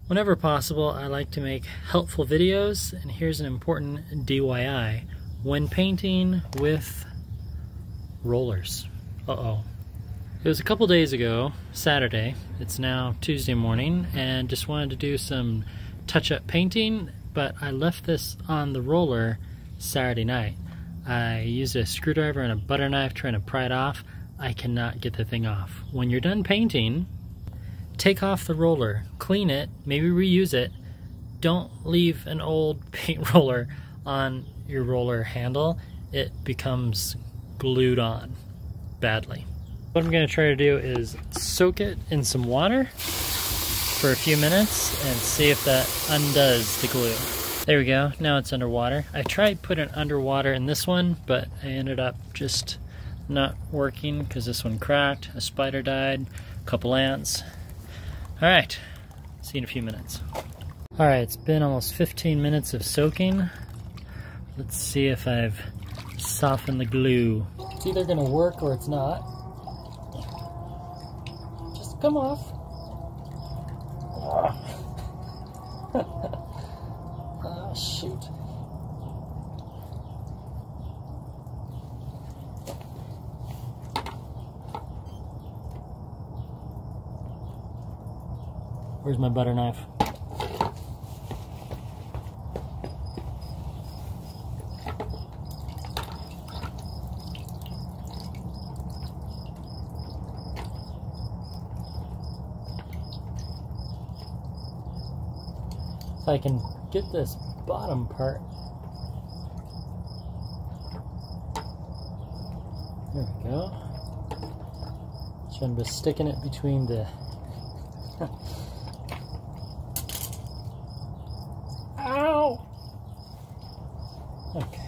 Whenever possible, I like to make helpful videos, and here's an important DIY. When painting with rollers. Uh-oh. It was a couple days ago, Saturday, it's now Tuesday morning, and just wanted to do some touch-up painting, but I left this on the roller Saturday night. I used a screwdriver and a butter knife trying to pry it off. I cannot get the thing off. When you're done painting, take off the roller, clean it, maybe reuse it. Don't leave an old paint roller on your roller handle. It becomes glued on badly. What I'm going to try to do is soak it in some water for a few minutes and see if that undoes the glue. There we go, now it's underwater. I tried putting it underwater in this one, but I ended up just not working because this one cracked, a spider died, a couple ants. Alright, see you in a few minutes. Alright, it's been almost 15 minutes of soaking. Let's see if I've softened the glue. It's either going to work or it's not. Just come off. Oh, shoot. Where's my butter knife? If I can get this bottom part. There we go. So I'm just sticking it between the Ow! Okay.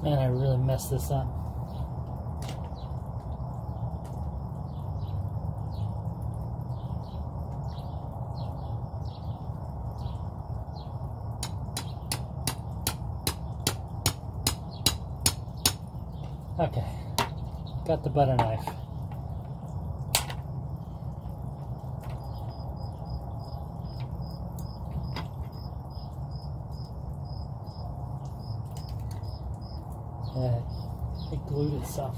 Man, I really messed this up. Okay, got the butter knife. it glued itself.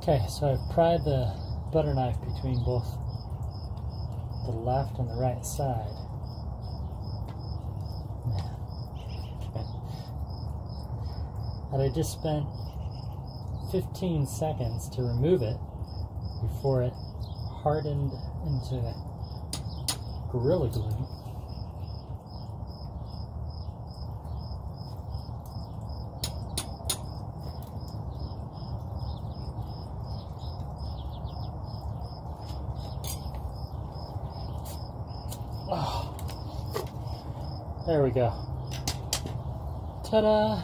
Okay, so I've pried the butter knife between both the left and the right side. And I just spent 15 seconds to remove it before it hardened into Gorilla Glue. Oh, there we go. Ta-da!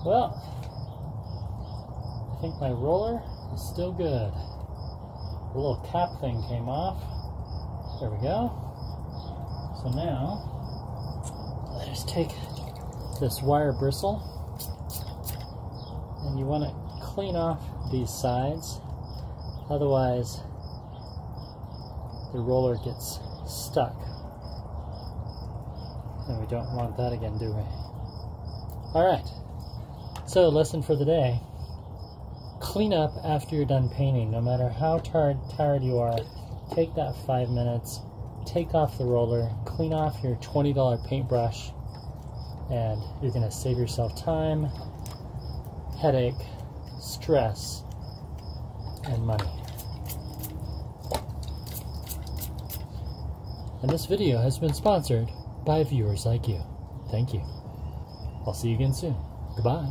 Well, I think my roller is still good. The little cap thing came off. There we go. So now, I just take this wire bristle, and you want to clean off these sides, otherwise the roller gets stuck. And we don't want that again, do we? Alright, so lesson for the day. Clean up after you're done painting. No matter how tired you are, take that 5 minutes, take off the roller, clean off your $20 paintbrush, and you're going to save yourself time, headache, stress, and money. And this video has been sponsored by viewers like you. Thank you. I'll see you again soon. Goodbye.